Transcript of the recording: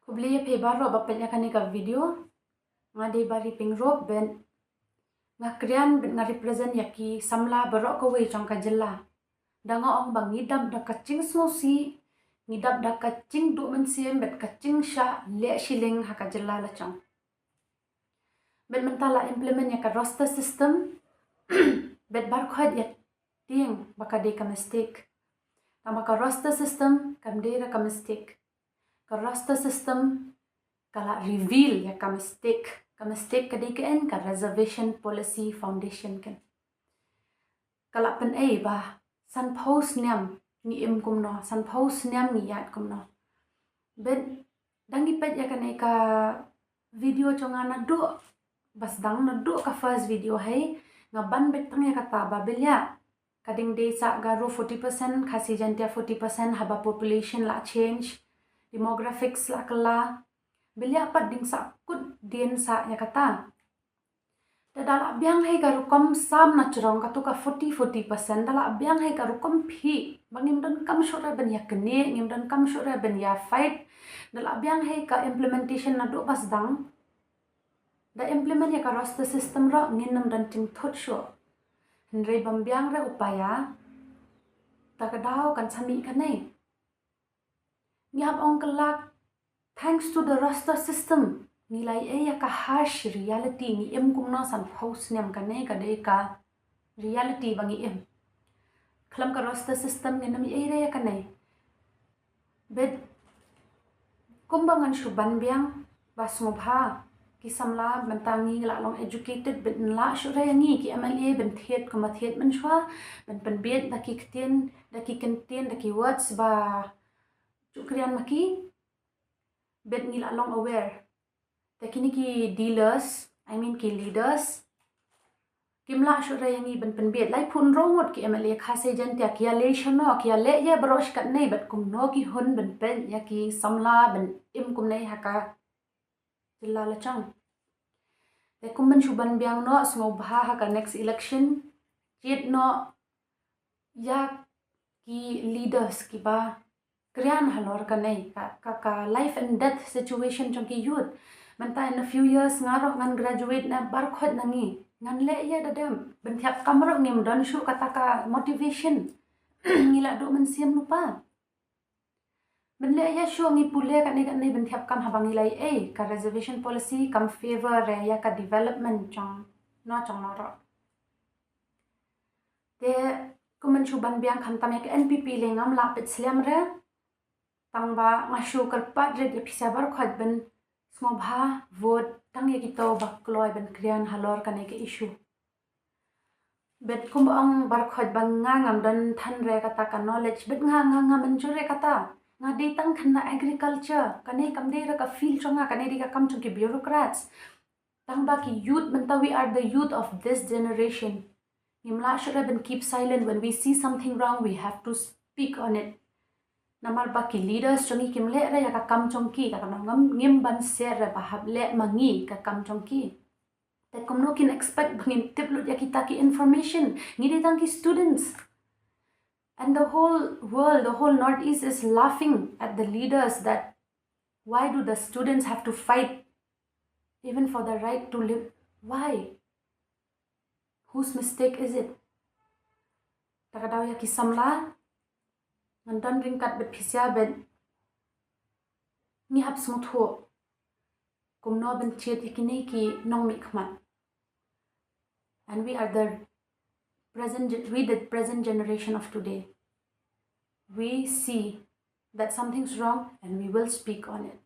Kubliya pheba ro bapelnya kani ka video nga de bari ping ro ben nga krian nga represent yaki samla barok ko wei chong ka jilla danga ong bang ngidam da kaching smosi ngidam da kaching du men siem bet kaching sha le shilling ha ka jilla la chong bet mentala implement ya ka roster system bet bar khod ya ting baka de ka mistake tama ka roster system kam de ra ka mistake ka roster system kala reveal ya ka mistake kadikean ka reservation policy foundation kan kala pen ba san post niam ni im kumno san post niam ni yat kumno ben dangi pet ya kan ka video chongana do bas dang na do ka first video hai ngaban bet tang ya kata babelya kading desa garo 40% khasi jantia 40% haba population la change demographics la kala belya pat ding sa kut dien sa ya kata dala biang hai garu kom sam na churong ka tu ka 40% dala biang hai garu kom phi bangim don kam shora ben ya kene ngim don kam shora ben ya fight dala biang hai ka implementation na do bas dang da implement ya ka roster system ro nginam dan ting thot sho henre bam biang ra upaya ta ka dau kan sami kanai ngap ong kelak thanks to the roster system nilai ya ka harsh reality ni em kumna san house nem kanai ka de ka reality bangi em khalam ka roster system ngenam re ya kanai bet kumbangan shuban biang basmubha ki samla bentangi la long educated ben la shura yangi ki MLA ben thiet ko mathiet men shwa ben pen bet daki ktien daki kentien daki words ba chukrian maki bet ngi la long aware takini ki dealers I mean ki leaders kimla shura yangi ben pen bet lai phun rongot ki MLA khase jan tia ki le shono ki le ye brosh kat nei bet kum no ki hun ben pen ya ki samla ben im kum nei haka jilla la chang te kumban shuban biang no smo bha ha ka next election jet no ya ki leaders ki ba krian halor ka nei ka life and death situation chong ki youth manta in a few years ngaro ngan graduate na bar khot nangi ngan le ya dadam ben thiap kamro ngim don shu kata ka motivation ngila do man siam lupa ben le ya shu ngi pule ka nei ben thiap kam habang ilai ka reservation policy kam favor re ya ka development chong no ro te kuman shu ban biang kham tam ya ka NPP le ngam la pet sliam re tangba ngashu kar pat re de phisa bar khot ben smo bha vote tang ye ki to bakloi ben krian halor ka nei ke issue bet kum ang bar khot bang ngam don than re kata ka knowledge bet nga men jure kata nga de tang khna agriculture kane kam de ra ka feel chonga kane de ka kam chung ki bureaucrats tang ba ki youth menta we are the youth of this generation himla should have keep silent when we see something wrong we have to speak on it namal ba ki leaders chongi kimle ra ya ka kam chung ki ka ngam ngim ban ser ra ba hable mangi ka kam chung ki that kom no kin expect bangin tiplut ya kita ki information ngide tang ki students and the whole world, the whole Northeast is laughing at the leaders that why do the students have to fight even for the right to live? Why? Whose mistake is it? Takadaw ya kisamla, nandon ringkat bet pisya ben ni hap smut ho. Kum no ben chet ikine ki nong mikman. And we are the present generation of today. We see that something's wrong and we will speak on it.